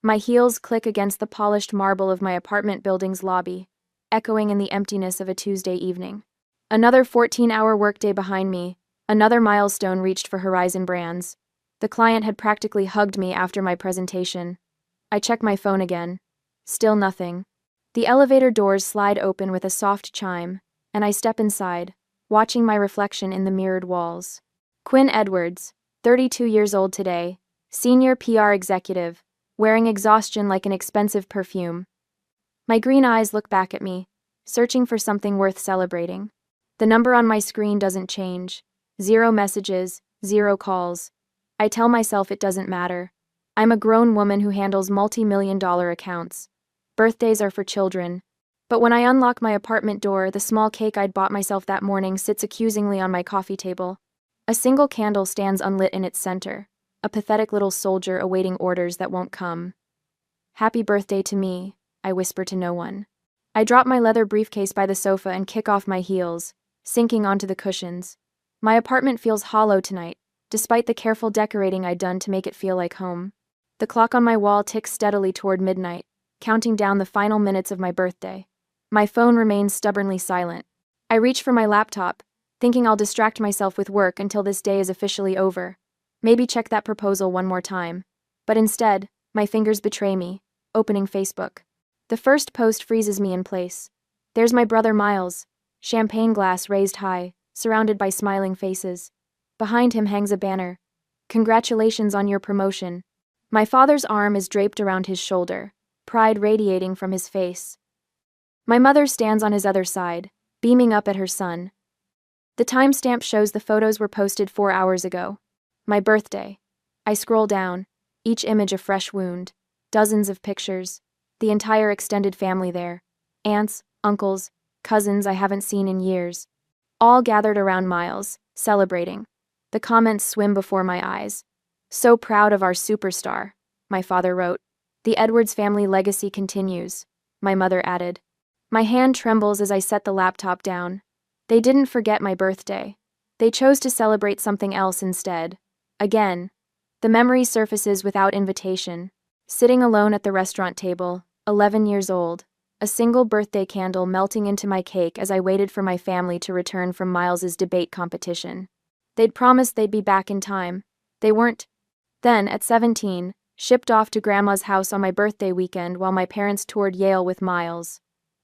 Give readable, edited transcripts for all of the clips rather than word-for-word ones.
My heels click against the polished marble of my apartment building's lobby, echoing in the emptiness of a Tuesday evening. Another 14-hour workday behind me, another milestone reached for Horizon Brands. The client had practically hugged me after my presentation. I check my phone again. Still nothing. The elevator doors slide open with a soft chime, and I step inside, watching my reflection in the mirrored walls. Quinn Edwards, 32 years old today, senior PR executive, wearing exhaustion like an expensive perfume. My green eyes look back at me, searching for something worth celebrating. The number on my screen doesn't change. 0 messages, 0 calls. I tell myself it doesn't matter. I'm a grown woman who handles multi-million-dollar accounts. Birthdays are for children. But when I unlock my apartment door, the small cake I'd bought myself that morning sits accusingly on my coffee table. A single candle stands unlit in its center, a pathetic little soldier awaiting orders that won't come. Happy birthday to me, I whisper to no one. I drop my leather briefcase by the sofa and kick off my heels, sinking onto the cushions. My apartment feels hollow tonight, despite the careful decorating I'd done to make it feel like home. The clock on my wall ticks steadily toward midnight, counting down the final minutes of my birthday. My phone remains stubbornly silent. I reach for my laptop, thinking I'll distract myself with work until this day is officially over. Maybe check that proposal one more time. But instead, my fingers betray me, opening Facebook. The first post freezes me in place. There's my brother Miles, champagne glass raised high, surrounded by smiling faces. Behind him hangs a banner. Congratulations on your promotion. My father's arm is draped around his shoulder, pride radiating from his face. My mother stands on his other side, beaming up at her son. The timestamp shows the photos were posted 4 hours ago. My birthday. I scroll down, each image a fresh wound. Dozens of pictures. The entire extended family there. Aunts, uncles, cousins I haven't seen in years. All gathered around Miles, celebrating. The comments swim before my eyes. So proud of our superstar, my father wrote. The Edwards family legacy continues, my mother added. My hand trembles as I set the laptop down. They didn't forget my birthday. They chose to celebrate something else instead. Again. The memory surfaces without invitation. Sitting alone at the restaurant table, 11 years old, a single birthday candle melting into my cake as I waited for my family to return from Miles's debate competition. They'd promised they'd be back in time. They weren't. Then, at 17, shipped off to Grandma's house on my birthday weekend while my parents toured Yale with Miles.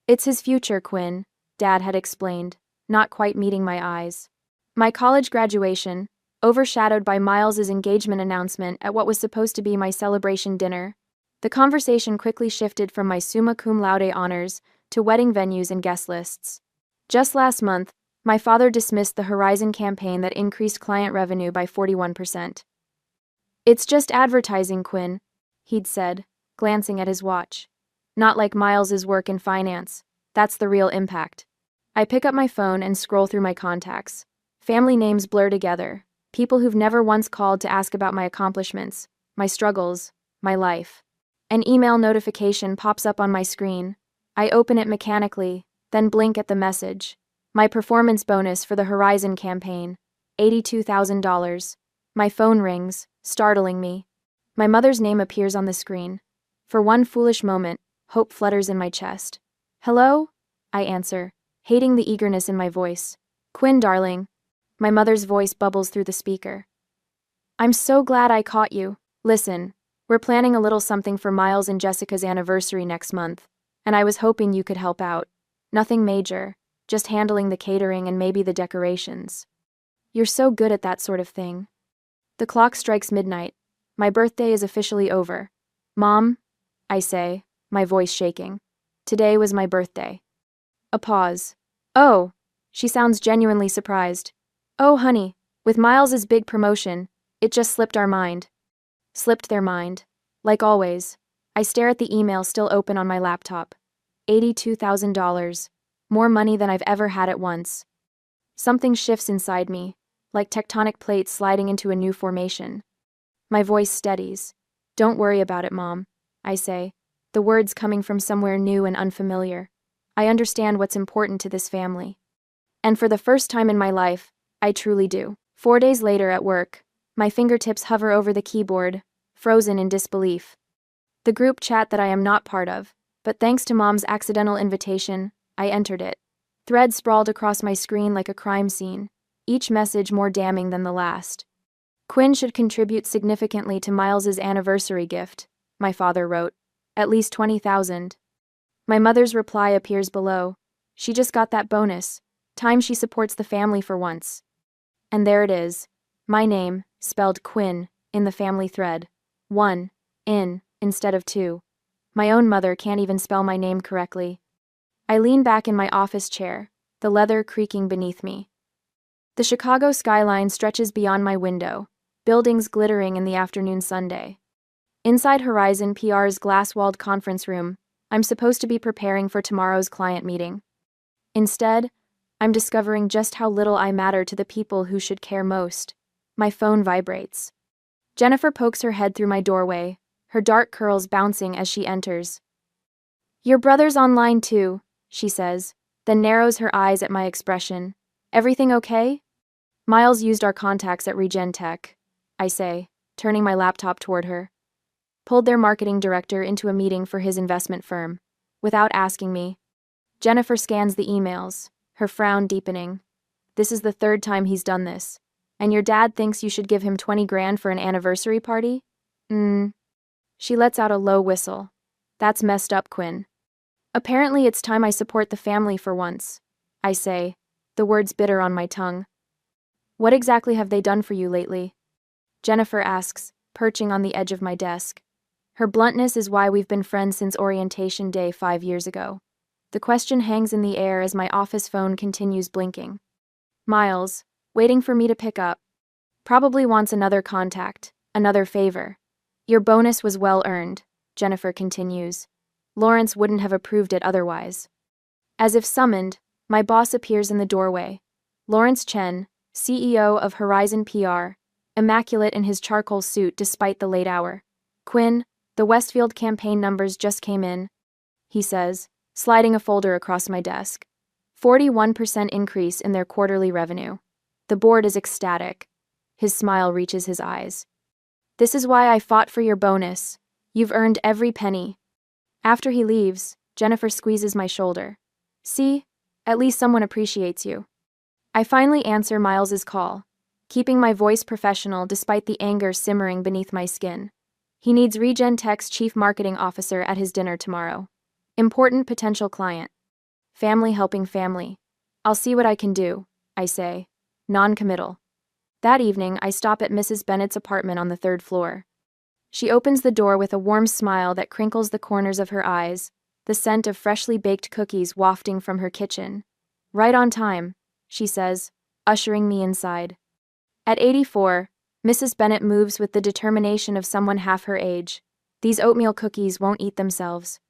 It's his future, Quinn, Dad had explained, not quite meeting my eyes. My college graduation, overshadowed by Miles's engagement announcement at what was supposed to be my celebration dinner. The conversation quickly shifted from my summa cum laude honors to wedding venues and guest lists. Just last month, my father dismissed the Horizon campaign that increased client revenue by 41%. It's just advertising, Quinn, he'd said, glancing at his watch. Not like Miles's work in finance. That's the real impact. I pick up my phone and scroll through my contacts. Family names blur together. People who've never once called to ask about my accomplishments, my struggles, my life. An email notification pops up on my screen. I open it mechanically, then blink at the message. My performance bonus for the Horizon campaign, $82,000. My phone rings, startling me. My mother's name appears on the screen. For one foolish moment, hope flutters in my chest. Hello? I answer, hating the eagerness in my voice. Quinn, darling. My mother's voice bubbles through the speaker. I'm so glad I caught you. Listen, we're planning a little something for Miles and Jessica's anniversary next month, and I was hoping you could help out. Nothing major, just handling the catering and maybe the decorations. You're so good at that sort of thing. The clock strikes midnight. My birthday is officially over. Mom, I say, my voice shaking. Today was my birthday. A pause. Oh, she sounds genuinely surprised. Oh, honey, with Miles's big promotion, it just slipped our mind. Slipped their mind. Like always. I stare at the email still open on my laptop. $82,000. More money than I've ever had at once. Something shifts inside me, like tectonic plates sliding into a new formation. My voice steadies. Don't worry about it, Mom, I say, the words coming from somewhere new and unfamiliar. I understand what's important to this family. And for the first time in my life, I truly do. 4 days later at work, my fingertips hover over the keyboard, frozen in disbelief. The group chat that I am not part of, but thanks to Mom's accidental invitation, I entered it. Threads sprawled across my screen like a crime scene, each message more damning than the last. Quinn should contribute significantly to Miles's anniversary gift, my father wrote. At least 20,000. My mother's reply appears below. She just got that bonus. Time she supports the family for once. And there it is. My name, spelled Quinn, in the family thread. 1, instead of 2. My own mother can't even spell my name correctly. I lean back in my office chair, the leather creaking beneath me. The Chicago skyline stretches beyond my window, buildings glittering in the afternoon sunday. Inside Horizon PR's glass-walled conference room, I'm supposed to be preparing for tomorrow's client meeting. Instead, I'm discovering just how little I matter to the people who should care most. My phone vibrates. Jennifer pokes her head through my doorway, her dark curls bouncing as she enters. "Your brother's online too," she says, then narrows her eyes at my expression. "Everything okay?" "Miles used our contacts at Regen Tech," I say, turning my laptop toward her. "Pulled their marketing director into a meeting for his investment firm, without asking me." Jennifer scans the emails, her frown deepening. "This is the third time he's done this. And your dad thinks you should give him 20 grand for an anniversary party?" She lets out a low whistle. "That's messed up, Quinn." "Apparently it's time I support the family for once," I say, the words bitter on my tongue. "What exactly have they done for you lately?" Jennifer asks, perching on the edge of my desk. Her bluntness is why we've been friends since orientation day 5 years ago. The question hangs in the air as my office phone continues blinking. Miles, waiting for me to pick up. Probably wants another contact, another favor. "Your bonus was well earned," Jennifer continues. "Lawrence wouldn't have approved it otherwise." As if summoned, my boss appears in the doorway. Lawrence Chen, CEO of Horizon PR, immaculate in his charcoal suit despite the late hour. "Quinn, the Westfield campaign numbers just came in," he says, sliding a folder across my desk. 41% increase in their quarterly revenue. The board is ecstatic. His smile reaches his eyes. "This is why I fought for your bonus. You've earned every penny." After he leaves, Jennifer squeezes my shoulder. "See? At least someone appreciates you." I finally answer Miles's call, keeping my voice professional despite the anger simmering beneath my skin. He needs Regen Tech's chief marketing officer at his dinner tomorrow. Important potential client. Family helping family. "I'll see what I can do," I say, non-committal. That evening, I stop at Mrs. Bennett's apartment on the 3rd floor. She opens the door with a warm smile that crinkles the corners of her eyes, the scent of freshly baked cookies wafting from her kitchen. "Right on time," she says, ushering me inside. At 84, Mrs. Bennett moves with the determination of someone half her age. These oatmeal cookies won't eat themselves.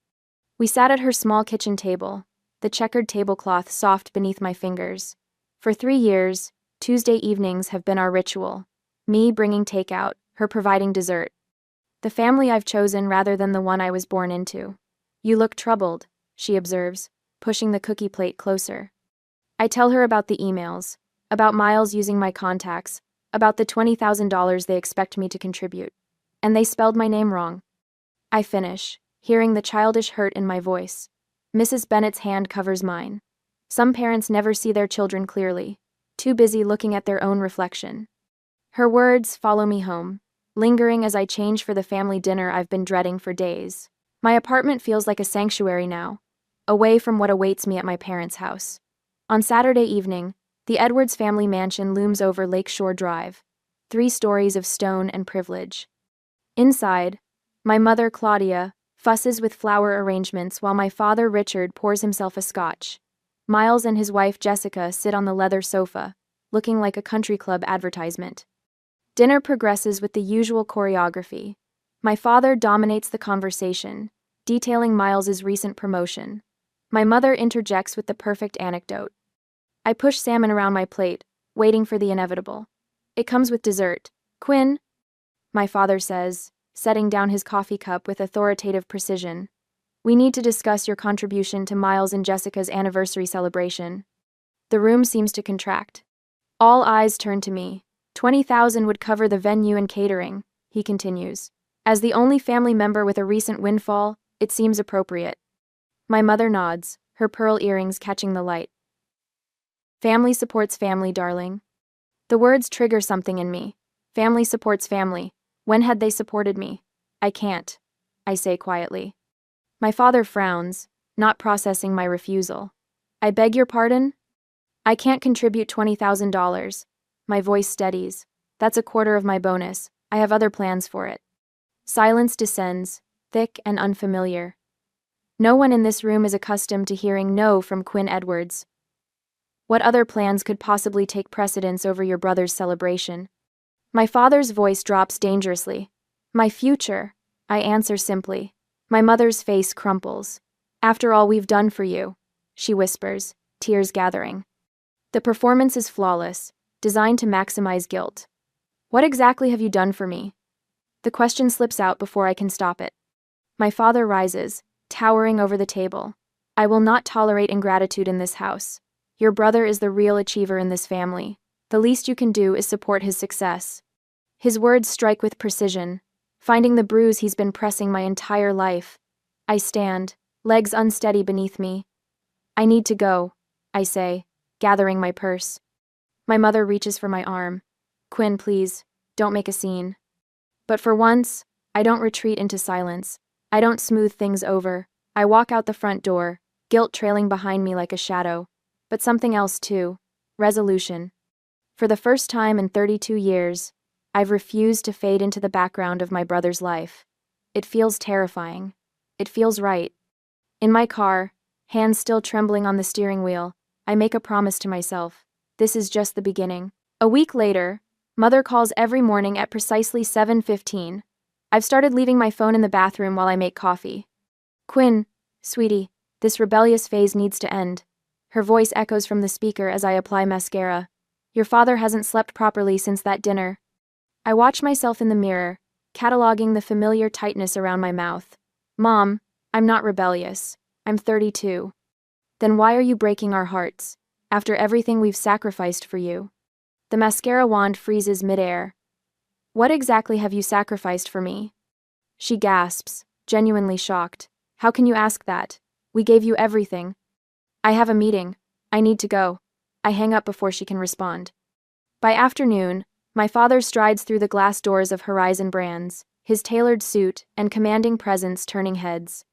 We sat at her small kitchen table, the checkered tablecloth soft beneath my fingers. For 3 years, Tuesday evenings have been our ritual. Me bringing takeout, her providing dessert. The family I've chosen rather than the one I was born into. "You look troubled," she observes, pushing the cookie plate closer. I tell her about the emails, about Miles using my contacts, about the $20,000 they expect me to contribute. And they spelled my name wrong. I finish, hearing the childish hurt in my voice. Mrs. Bennett's hand covers mine. Some parents never see their children clearly, too busy looking at their own reflection. Her words follow me home, lingering as I change for the family dinner I've been dreading for days. My apartment feels like a sanctuary now, away from what awaits me at my parents' house. On Saturday evening, the Edwards family mansion looms over Lakeshore Drive, 3 stories of stone and privilege. Inside, my mother, Claudia, fusses with flower arrangements while my father, Richard, pours himself a scotch. Miles and his wife, Jessica, sit on the leather sofa, looking like a country club advertisement. Dinner progresses with the usual choreography. My father dominates the conversation, detailing Miles's recent promotion. My mother interjects with the perfect anecdote. I push salmon around my plate, waiting for the inevitable. "It comes with dessert. Quinn," my father says, setting down his coffee cup with authoritative precision. "We need to discuss your contribution to Miles and Jessica's anniversary celebration." The room seems to contract. All eyes turn to me. 20,000 would cover the venue and catering, he continues. As the only family member with a recent windfall, it seems appropriate. My mother nods, her pearl earrings catching the light. Family supports family, darling. The words trigger something in me. Family supports family. When had they supported me? I can't, I say quietly. My father frowns, not processing my refusal. I beg your pardon? I can't contribute $20,000. My voice steadies. That's a quarter of my bonus. I have other plans for it. Silence descends, thick and unfamiliar. No one in this room is accustomed to hearing no from Quinn Edwards. What other plans could possibly take precedence over your brother's celebration? My father's voice drops dangerously. My future, I answer simply. My mother's face crumples. After all we've done for you, she whispers, tears gathering. The performance is flawless, designed to maximize guilt. What exactly have you done for me? The question slips out before I can stop it. My father rises, towering over the table. I will not tolerate ingratitude in this house. Your brother is the real achiever in this family. The least you can do is support his success. His words strike with precision, finding the bruise he's been pressing my entire life. I stand, legs unsteady beneath me. I need to go, I say, gathering my purse. My mother reaches for my arm. Quinn, please, don't make a scene. But for once, I don't retreat into silence. I don't smooth things over. I walk out the front door, guilt trailing behind me like a shadow. But something else too. Resolution. For the first time in 32 years, I've refused to fade into the background of my brother's life. It feels terrifying. It feels right. In my car, hands still trembling on the steering wheel, I make a promise to myself. This is just the beginning. A week later, Mother calls every morning at precisely 7:15. I've started leaving my phone in the bathroom while I make coffee. Quinn, sweetie, this rebellious phase needs to end. Her voice echoes from the speaker as I apply mascara. Your father hasn't slept properly since that dinner. I watch myself in the mirror, cataloging the familiar tightness around my mouth. Mom, I'm not rebellious. I'm 32. Then why are you breaking our hearts, after everything we've sacrificed for you? The mascara wand freezes midair. What exactly have you sacrificed for me? She gasps, genuinely shocked. How can you ask that? We gave you everything. I have a meeting. I need to go. I hang up before she can respond. By afternoon, my father strides through the glass doors of Horizon Brands, his tailored suit and commanding presence turning heads.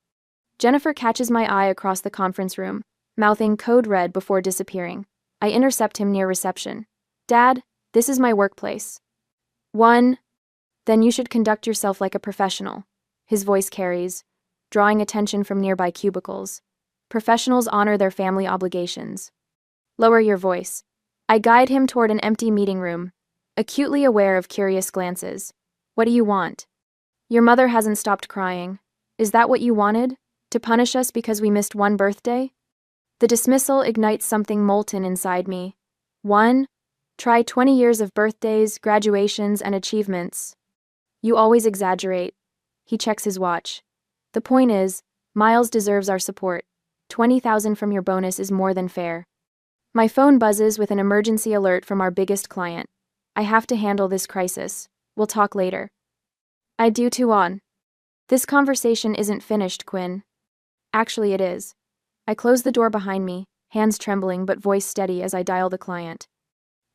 Jennifer catches my eye across the conference room, mouthing code red before disappearing. I intercept him near reception. Dad, this is my workplace. Then you should conduct yourself like a professional. His voice carries, drawing attention from nearby cubicles. Professionals honor their family obligations. Lower your voice. I guide him toward an empty meeting room, acutely aware of curious glances. What do you want? Your mother hasn't stopped crying. Is that what you wanted? To punish us because we missed one birthday? The dismissal ignites something molten inside me. Try 20 years of birthdays, graduations, and achievements. You always exaggerate. He checks his watch. The point is, Miles deserves our support. 20,000 from your bonus is more than fair. My phone buzzes with an emergency alert from our biggest client. I have to handle this crisis. We'll talk later. I do too on. This conversation isn't finished, Quinn. Actually, it is. I close the door behind me, hands trembling but voice steady as I dial the client.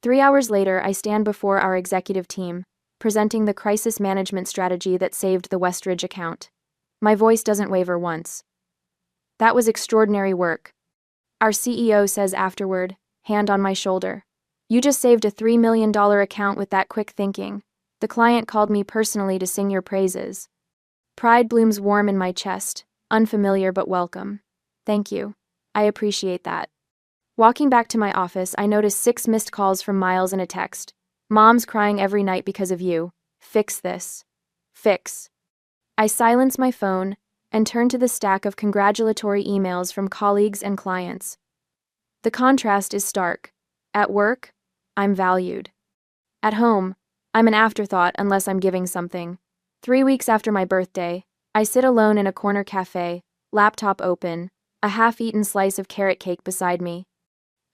3 hours later, I stand before our executive team, presenting the crisis management strategy that saved the Westridge account. My voice doesn't waver once. That was extraordinary work. Our CEO says afterward, hand on my shoulder. You just saved a $3 million account with that quick thinking. The client called me personally to sing your praises. Pride blooms warm in my chest, unfamiliar but welcome. Thank you. I appreciate that. Walking back to my office, I notice 6 missed calls from Miles and a text. Mom's crying every night because of you. Fix this. Fix. I silence my phone and turn to the stack of congratulatory emails from colleagues and clients. The contrast is stark. At work, I'm valued. At home, I'm an afterthought unless I'm giving something. 3 weeks after my birthday, I sit alone in a corner cafe, laptop open, a half-eaten slice of carrot cake beside me.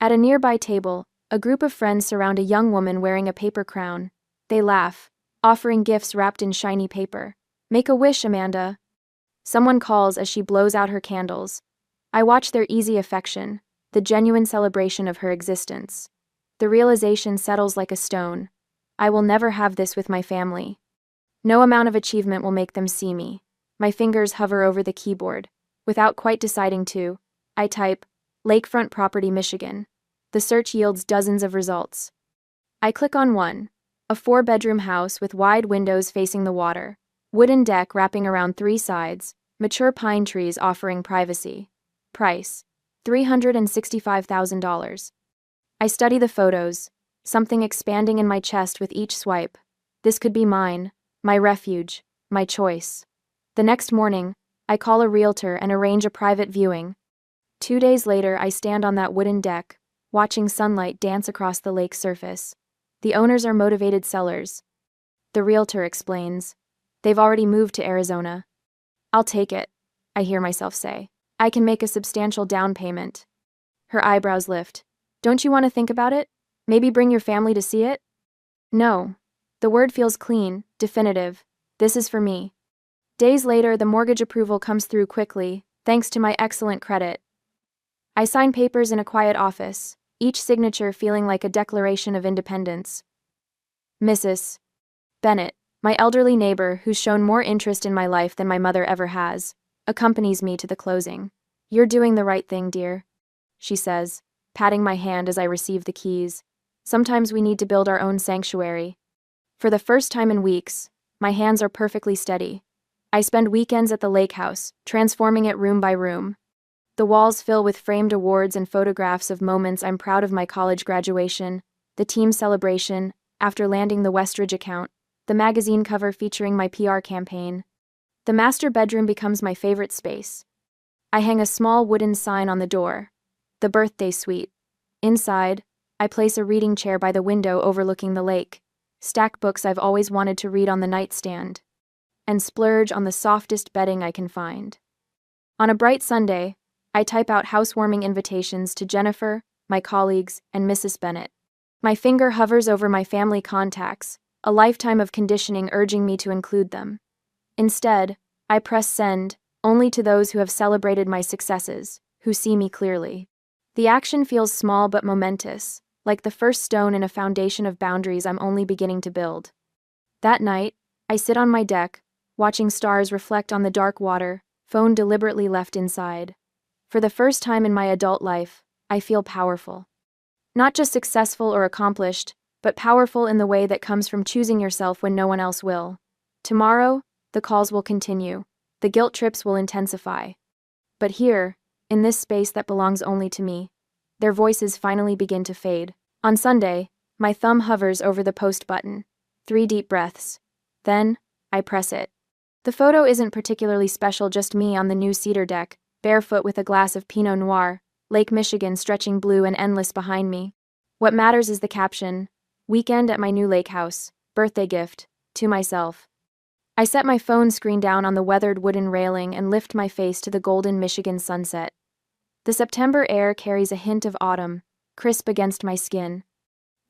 At a nearby table, a group of friends surround a young woman wearing a paper crown. They laugh, offering gifts wrapped in shiny paper. Make a wish, Amanda. Someone calls as she blows out her candles. I watch their easy affection, the genuine celebration of her existence. The realization settles like a stone. I will never have this with my family. No amount of achievement will make them see me. My fingers hover over the keyboard. Without quite deciding to, I type, Lakefront Property, Michigan. The search yields dozens of results. I click on one, a 4-bedroom house with wide windows facing the water, wooden deck wrapping around 3 sides, mature pine trees offering privacy. Price, $365,000. I study the photos, something expanding in my chest with each swipe. This could be mine, my refuge, my choice. The next morning, I call a realtor and arrange a private viewing. 2 days later, I stand on that wooden deck, watching sunlight dance across the lake's surface. The owners are motivated sellers. The realtor explains. They've already moved to Arizona. I'll take it, I hear myself say. I can make a substantial down payment. Her eyebrows lift. Don't you want to think about it? Maybe bring your family to see it? No. The word feels clean, definitive. This is for me. Days later, the mortgage approval comes through quickly, thanks to my excellent credit. I sign papers in a quiet office, each signature feeling like a declaration of independence. Mrs. Bennett, my elderly neighbor who's shown more interest in my life than my mother ever has, accompanies me to the closing. You're doing the right thing, dear, she says, patting my hand as I receive the keys. Sometimes we need to build our own sanctuary. For the first time in weeks, my hands are perfectly steady. I spend weekends at the lake house, transforming it room by room. The walls fill with framed awards and photographs of moments I'm proud of: my college graduation, the team celebration, after landing the Westridge account, the magazine cover featuring my PR campaign. The master bedroom becomes my favorite space. I hang a small wooden sign on the door, the birthday suite. Inside, I place a reading chair by the window overlooking the lake, stack books I've always wanted to read on the nightstand, and splurge on the softest bedding I can find. On a bright Sunday, I type out housewarming invitations to Jennifer, my colleagues, and Mrs. Bennett. My finger hovers over my family contacts, a lifetime of conditioning urging me to include them. Instead, I press send, only to those who have celebrated my successes, who see me clearly. The action feels small but momentous, like the first stone in a foundation of boundaries I'm only beginning to build. That night, I sit on my deck, watching stars reflect on the dark water, phone deliberately left inside. For the first time in my adult life, I feel powerful. Not just successful or accomplished, but powerful in the way that comes from choosing yourself when no one else will. Tomorrow, the calls will continue. The guilt trips will intensify. But here, in this space that belongs only to me, their voices finally begin to fade. On Sunday, my thumb hovers over the post button. 3 deep breaths. Then, I press it. The photo isn't particularly special, just me on the new cedar deck, barefoot with a glass of Pinot Noir, Lake Michigan stretching blue and endless behind me. What matters is the caption, "Weekend at my new lake house, birthday gift, to myself." I set my phone screen down on the weathered wooden railing and lift my face to the golden Michigan sunset. The September air carries a hint of autumn, crisp against my skin.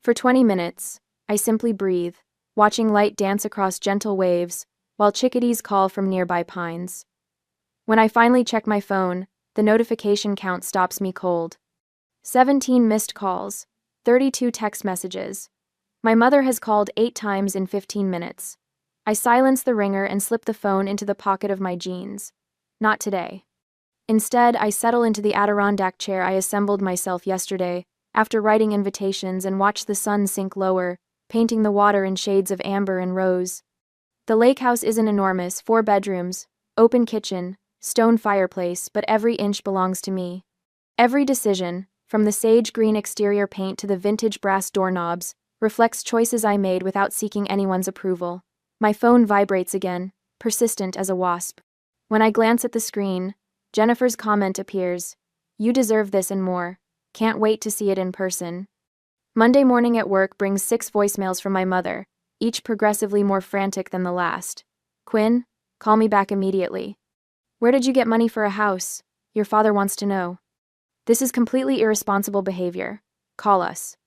For 20 minutes, I simply breathe, watching light dance across gentle waves, while chickadees call from nearby pines. When I finally check my phone, the notification count stops me cold. 17 missed calls, 32 text messages. My mother has called 8 times in 15 minutes. I silence the ringer and slip the phone into the pocket of my jeans. Not today. Instead, I settle into the Adirondack chair I assembled myself yesterday, after writing invitations, and watch the sun sink lower, painting the water in shades of amber and rose. The lake house isn't enormous: 4 bedrooms, open kitchen, stone fireplace, but every inch belongs to me. Every decision, from the sage green exterior paint to the vintage brass doorknobs, reflects choices I made without seeking anyone's approval. My phone vibrates again, persistent as a wasp. When I glance at the screen, Jennifer's comment appears. "You deserve this and more. Can't wait to see it in person." Monday morning at work brings 6 voicemails from my mother, each progressively more frantic than the last. "Quinn, call me back immediately. Where did you get money for a house? Your father wants to know. This is completely irresponsible behavior. Call us.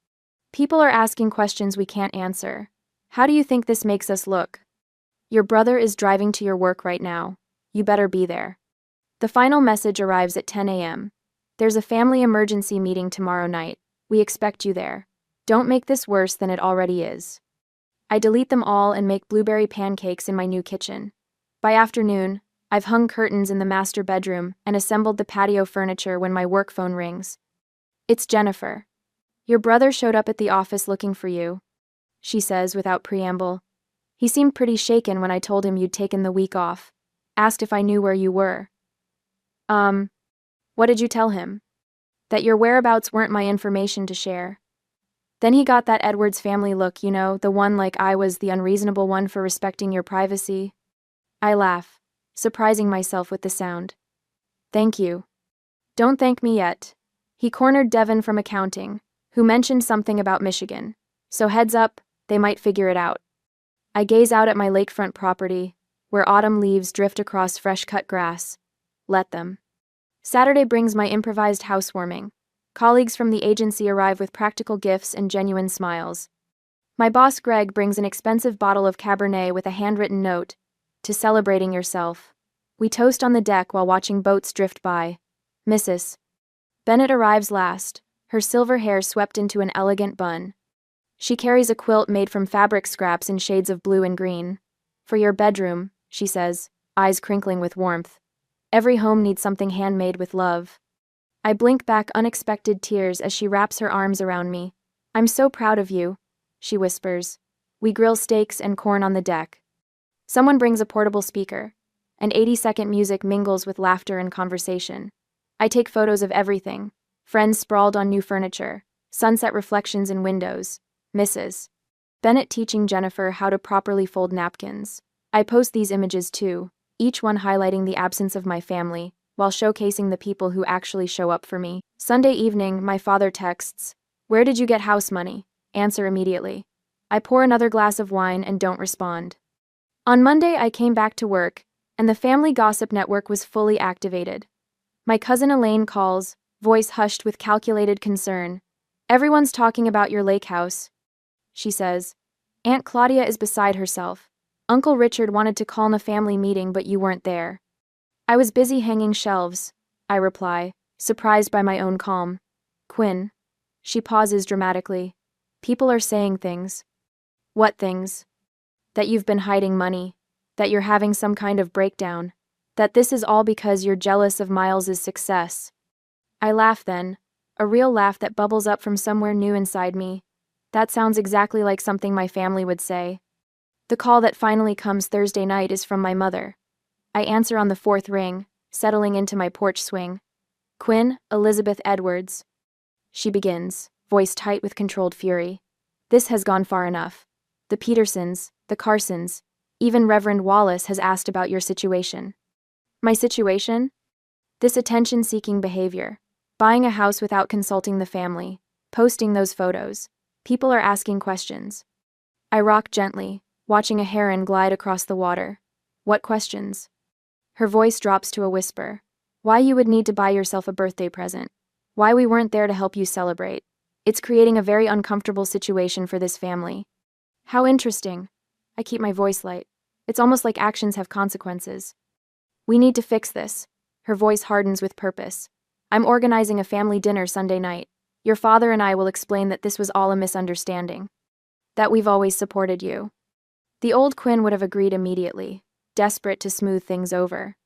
People are asking questions we can't answer. How do you think this makes us look? Your brother is driving to your work right now. You better be there. The final message arrives at 10 a.m. There's a family emergency meeting tomorrow night. We expect you there. Don't make this worse than it already is. I delete them all and make blueberry pancakes in my new kitchen. By afternoon, I've hung curtains in the master bedroom and assembled the patio furniture when my work phone rings. It's Jennifer. Your brother showed up at the office looking for you, she says without preamble. He seemed pretty shaken when I told him you'd taken the week off. Asked if I knew where you were. What did you tell him? That your whereabouts weren't my information to share. Then he got that Edwards family look, you know, the one like I was the unreasonable one for respecting your privacy. I laugh, surprising myself with the sound. Thank you. Don't thank me yet. He cornered Devin from accounting, who mentioned something about Michigan. So heads up, they might figure it out. I gaze out at my lakefront property, where autumn leaves drift across fresh-cut grass. Let them. Saturday brings my improvised housewarming. Colleagues from the agency arrive with practical gifts and genuine smiles. My boss Greg brings an expensive bottle of Cabernet with a handwritten note, to celebrating yourself. We toast on the deck while watching boats drift by. Mrs. Bennett arrives last, her silver hair swept into an elegant bun. She carries a quilt made from fabric scraps in shades of blue and green. For your bedroom, she says, eyes crinkling with warmth. Every home needs something handmade with love. I blink back unexpected tears as she wraps her arms around me. I'm so proud of you, she whispers. We grill steaks and corn on the deck. Someone brings a portable speaker, and 80-second music mingles with laughter and conversation. I take photos of everything. Friends sprawled on new furniture, sunset reflections in windows, Mrs. Bennett teaching Jennifer how to properly fold napkins. I post these images too, each one highlighting the absence of my family, while showcasing the people who actually show up for me. Sunday evening, my father texts, "Where did you get house money?" Answer immediately. I pour another glass of wine and don't respond. On Monday, I came back to work, and the family gossip network was fully activated. My cousin Elaine calls, voice hushed with calculated concern. "Everyone's talking about your lake house," she says. "Aunt Claudia is beside herself. Uncle Richard wanted to call a family meeting, but you weren't there." "I was busy hanging shelves," I reply, surprised by my own calm. "Quinn." She pauses dramatically. "People are saying things." "What things?" "That you've been hiding money. That you're having some kind of breakdown. That this is all because you're jealous of Miles's success." I laugh then, a real laugh that bubbles up from somewhere new inside me. That sounds exactly like something my family would say. The call that finally comes Thursday night is from my mother. I answer on the fourth ring, settling into my porch swing. "Quinn, Elizabeth Edwards." She begins, voice tight with controlled fury. "This has gone far enough. The Petersons, the Carsons, even Reverend Wallace has asked about your situation." My situation? This attention-seeking behavior. Buying a house without consulting the family. Posting those photos. People are asking questions. I rock gently, watching a heron glide across the water. "What questions?" Her voice drops to a whisper. "Why you would need to buy yourself a birthday present. Why we weren't there to help you celebrate. It's creating a very uncomfortable situation for this family." "How interesting." I keep my voice light. It's almost like actions have consequences. "We need to fix this." Her voice hardens with purpose. "I'm organizing a family dinner Sunday night. Your father and I will explain that this was all a misunderstanding. That we've always supported you." The old Quinn would have agreed immediately, desperate to smooth things over.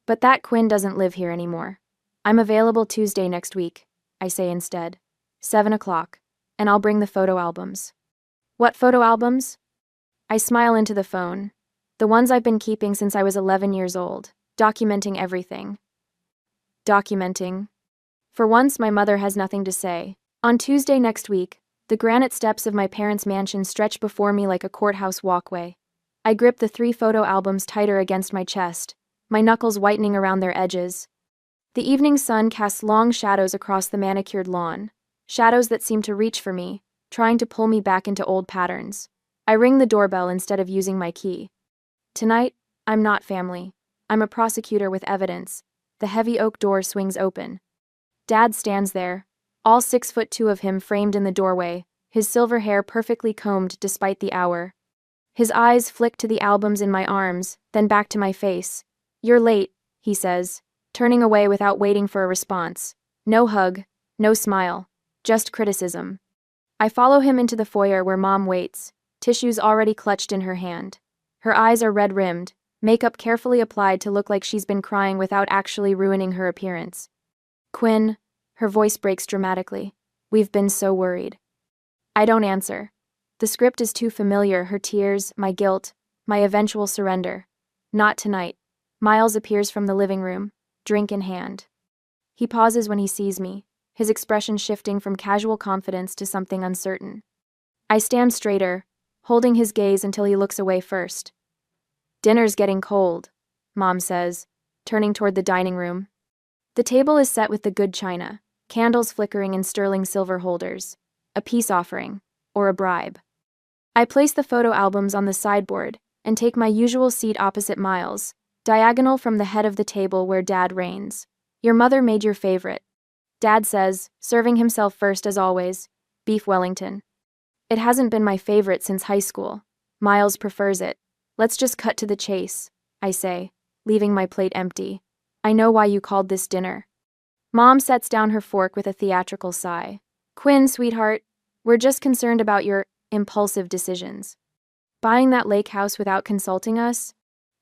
But that Quinn doesn't live here anymore. "I'm available Tuesday next week," I say instead. 7 o'clock, and I'll bring the photo albums. "What photo albums?" I smile into the phone. The ones I've been keeping since I was 11 years old, documenting everything. Documenting. For once, my mother has nothing to say. On Tuesday next week, the granite steps of my parents' mansion stretch before me like a courthouse walkway. I grip the 3 photo albums tighter against my chest, my knuckles whitening around their edges. The evening sun casts long shadows across the manicured lawn, shadows that seem to reach for me, trying to pull me back into old patterns. I ring the doorbell instead of using my key. Tonight, I'm not family. I'm a prosecutor with evidence. The heavy oak door swings open. Dad stands there, all 6'2" of him framed in the doorway, his silver hair perfectly combed despite the hour. His eyes flick to the albums in my arms, then back to my face. "You're late," he says, turning away without waiting for a response. No hug, no smile, just criticism. I follow him into the foyer where Mom waits, tissues already clutched in her hand. Her eyes are red-rimmed, makeup carefully applied to look like she's been crying without actually ruining her appearance. "Quinn," her voice breaks dramatically. "We've been so worried." I don't answer. The script is too familiar, her tears, my guilt, my eventual surrender. Not tonight. Miles appears from the living room, drink in hand. He pauses when he sees me, his expression shifting from casual confidence to something uncertain. I stand straighter, holding his gaze until he looks away first. "Dinner's getting cold," Mom says, turning toward the dining room. The table is set with the good china, candles flickering in sterling silver holders. A peace offering, or a bribe. I place the photo albums on the sideboard and take my usual seat opposite Miles, diagonal from the head of the table where Dad reigns. "Your mother made your favorite," Dad says, serving himself first as always, beef Wellington. "It hasn't been my favorite since high school. Miles prefers it. Let's just cut to the chase," I say, leaving my plate empty. "I know why you called this dinner." Mom sets down her fork with a theatrical sigh. "Quinn, sweetheart, we're just concerned about your impulsive decisions. Buying that lake house without consulting us?"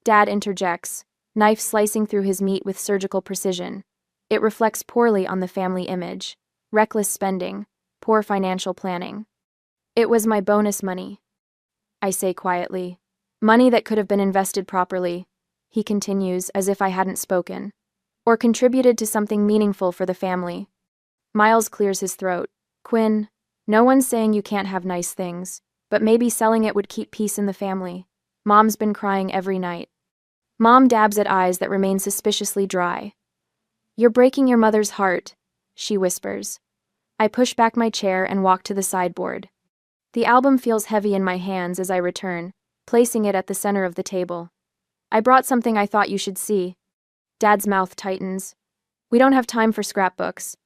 Dad interjects, knife slicing through his meat with surgical precision. It reflects poorly on the family image. Reckless spending, poor financial planning. "It was my bonus money," I say quietly. "Money that could have been invested properly," he continues as if I hadn't spoken. "Or contributed to something meaningful for the family." Miles clears his throat. "Quinn, no one's saying you can't have nice things, but maybe selling it would keep peace in the family. Mom's been crying every night." Mom dabs at eyes that remain suspiciously dry. "You're breaking your mother's heart," she whispers. I push back my chair and walk to the sideboard. The album feels heavy in my hands as I return, placing it at the center of the table. "I brought something I thought you should see." Dad's mouth tightens. "We don't have time for scrapbooks."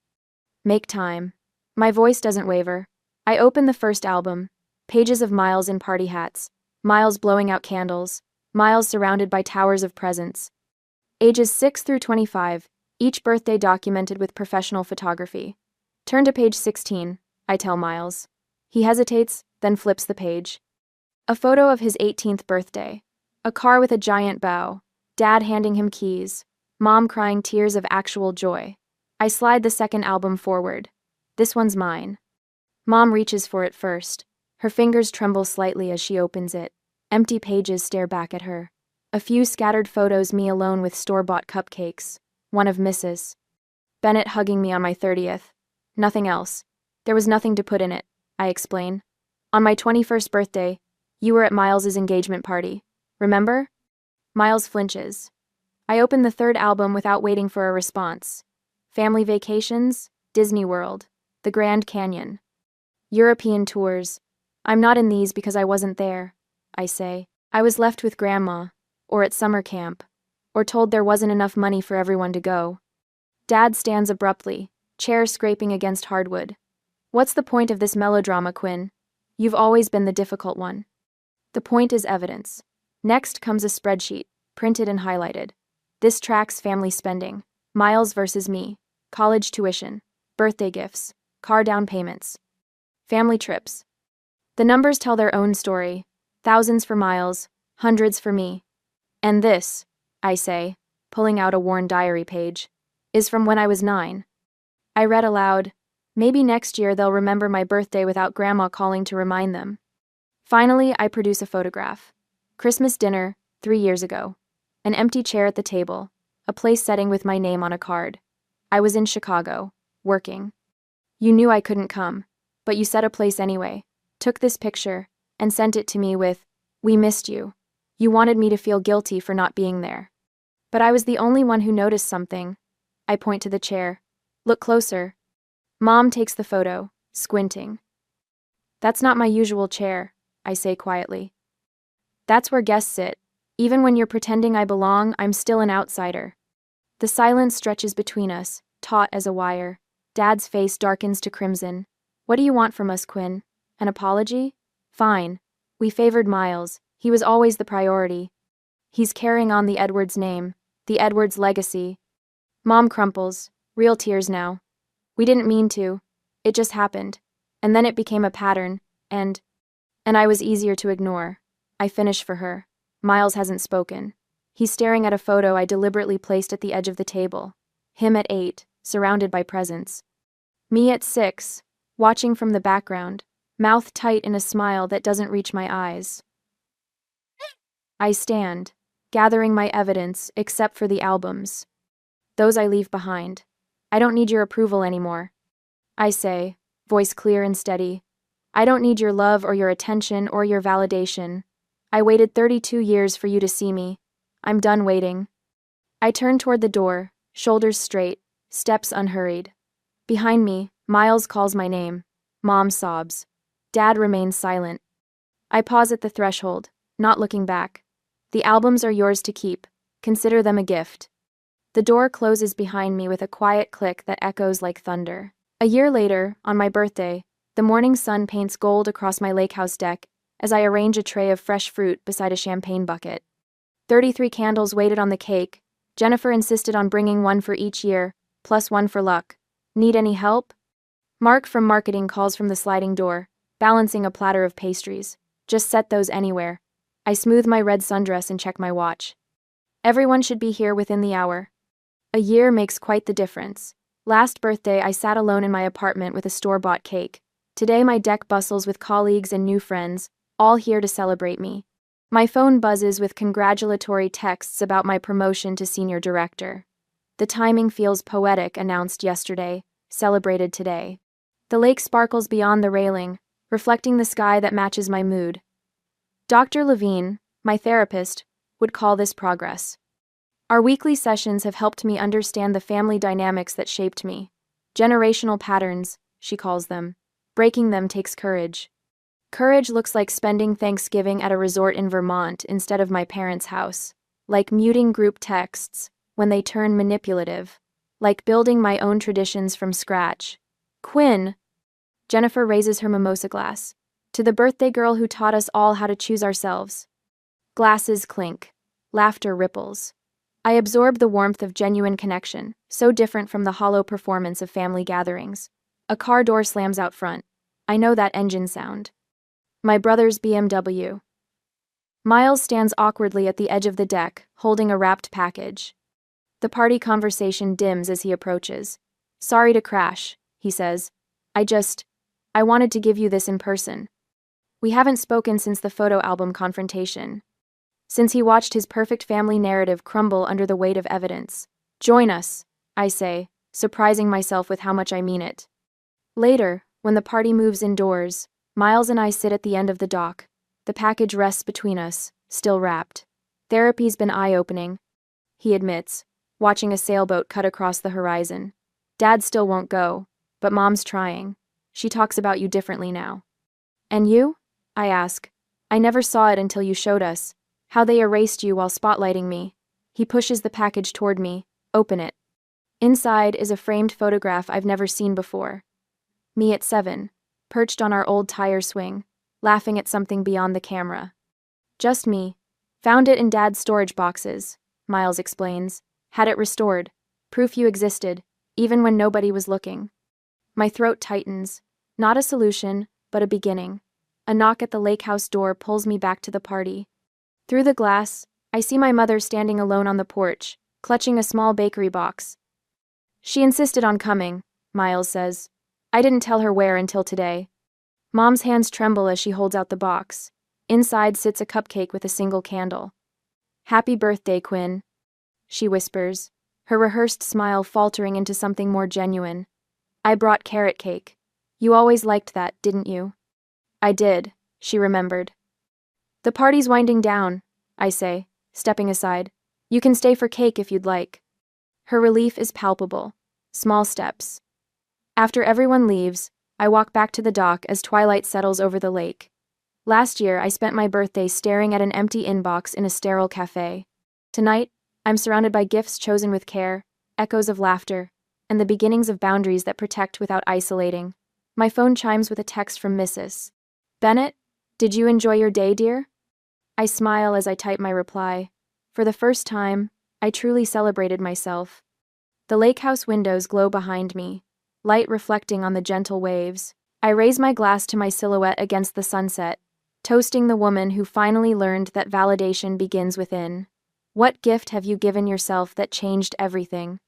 "Make time." My voice doesn't waver. I open the first album, pages of Miles in party hats, Miles blowing out candles, Miles surrounded by towers of presents. Ages 6 through 25, each birthday documented with professional photography. "Turn to page 16, I tell Miles. He hesitates, then flips the page. A photo of his 18th birthday. A car with a giant bow, Dad handing him keys, Mom crying tears of actual joy. I slide the second album forward. "This one's mine." Mom reaches for it first. Her fingers tremble slightly as she opens it. Empty pages stare back at her. A few scattered photos, me alone with store-bought cupcakes. One of Mrs. Bennett hugging me on my 30th. Nothing else. There was nothing to put in it, I explain. "On my 21st birthday, you were at Miles's engagement party. Remember?" Miles flinches. I open the third album without waiting for a response. Family vacations, Disney World, the Grand Canyon. European tours. "I'm not in these because I wasn't there," I say. "I was left with Grandma, or at summer camp, or told there wasn't enough money for everyone to go." Dad stands abruptly, chair scraping against hardwood. "What's the point of this melodrama, Quinn? You've always been the difficult one." The point is evidence. Next comes a spreadsheet, printed and highlighted. This tracks family spending. Miles versus me. College tuition. Birthday gifts. Car down payments. Family trips. The numbers tell their own story. Thousands for Miles, hundreds for me. "And this," I say, pulling out a worn diary page, "is from when I was 9. I read aloud, "Maybe next year they'll remember my birthday without Grandma calling to remind them." Finally, I produce a photograph. Christmas dinner, 3 years ago. An empty chair at the table, a place setting with my name on a card. I was in Chicago, working. You knew I couldn't come, but you set a place anyway, took this picture, and sent it to me with, "We missed you." You wanted me to feel guilty for not being there. But I was the only one who noticed something. I point to the chair. "Look closer." Mom takes the photo, squinting. "That's not my usual chair," I say quietly. "That's where guests sit. Even when you're pretending I belong, I'm still an outsider." The silence stretches between us, taut as a wire. Dad's face darkens to crimson. "What do you want from us, Quinn? An apology? Fine. We favored Miles. He was always the priority. He's carrying on the Edwards name, the Edwards legacy. Mom crumples, real tears now. We didn't mean to. It just happened. And then it became a pattern, and I was easier to ignore. I finish for her. Miles hasn't spoken. He's staring at a photo I deliberately placed at the edge of the table. Him at 8, surrounded by presents. Me at 6, watching from the background, mouth tight in a smile that doesn't reach my eyes. I stand, gathering my evidence except for the albums. Those I leave behind. I don't need your approval anymore. I say, voice clear and steady. I don't need your love or your attention or your validation. I waited 32 years for you to see me. I'm done waiting. I turn toward the door, shoulders straight, steps unhurried. Behind me, Miles calls my name. Mom sobs. Dad remains silent. I pause at the threshold, not looking back. The albums are yours to keep. Consider them a gift. The door closes behind me with a quiet click that echoes like thunder. A year later, on my birthday, the morning sun paints gold across my lake house deck as I arrange a tray of fresh fruit beside a champagne bucket. 33 candles waited on the cake. Jennifer insisted on bringing one for each year, plus one for luck. Need any help? Mark from marketing calls from the sliding door, balancing a platter of pastries. Just set those anywhere. I smooth my red sundress and check my watch. Everyone should be here within the hour. A year makes quite the difference. Last birthday, I sat alone in my apartment with a store-bought cake. Today, my deck bustles with colleagues and new friends, all here to celebrate me. My phone buzzes with congratulatory texts about my promotion to senior director. The timing feels poetic, announced yesterday, celebrated today. The lake sparkles beyond the railing, reflecting the sky that matches my mood. Dr. Levine, my therapist, would call this progress. Our weekly sessions have helped me understand the family dynamics that shaped me. Generational patterns, she calls them. Breaking them takes courage. Courage looks like spending Thanksgiving at a resort in Vermont instead of my parents' house. Like muting group texts when they turn manipulative. Like building my own traditions from scratch. Quinn! Jennifer raises her mimosa glass. To the birthday girl who taught us all how to choose ourselves. Glasses clink. Laughter ripples. I absorb the warmth of genuine connection, so different from the hollow performance of family gatherings. A car door slams out front. I know that engine sound. My brother's BMW. Miles stands awkwardly at the edge of the deck, holding a wrapped package. The party conversation dims as he approaches. Sorry to crash, he says. I wanted to give you this in person. We haven't spoken since the photo album confrontation. Since he watched his perfect family narrative crumble under the weight of evidence. Join us, I say, surprising myself with how much I mean it. Later, when the party moves indoors, Miles and I sit at the end of the dock. The package rests between us, still wrapped. Therapy's been eye-opening, he admits, watching a sailboat cut across the horizon. Dad still won't go, but Mom's trying. She talks about you differently now. And you? I ask. I never saw it until you showed us. How they erased you while spotlighting me. He pushes the package toward me. Open it. Inside is a framed photograph I've never seen before. Me at 7, perched on our old tire swing, laughing at something beyond the camera. Just me. Found it in Dad's storage boxes, Miles explains. Had it restored. Proof you existed, even when nobody was looking. My throat tightens. Not a solution, but a beginning. A knock at the lake house door pulls me back to the party. Through the glass, I see my mother standing alone on the porch, clutching a small bakery box. She insisted on coming, Miles says. I didn't tell her where until today. Mom's hands tremble as she holds out the box. Inside sits a cupcake with a single candle. Happy birthday, Quinn, she whispers, her rehearsed smile faltering into something more genuine. I brought carrot cake. You always liked that, didn't you? I did, she remembered. The party's winding down, I say, stepping aside. You can stay for cake if you'd like. Her relief is palpable. Small steps. After everyone leaves, I walk back to the dock as twilight settles over the lake. Last year, I spent my birthday staring at an empty inbox in a sterile cafe. Tonight, I'm surrounded by gifts chosen with care, echoes of laughter, and the beginnings of boundaries that protect without isolating. My phone chimes with a text from Mrs. Bennett. Did you enjoy your day, dear? I smile as I type my reply. For the first time, I truly celebrated myself. The lake house windows glow behind me, light reflecting on the gentle waves. I raise my glass to my silhouette against the sunset, toasting the woman who finally learned that validation begins within. What gift have you given yourself that changed everything?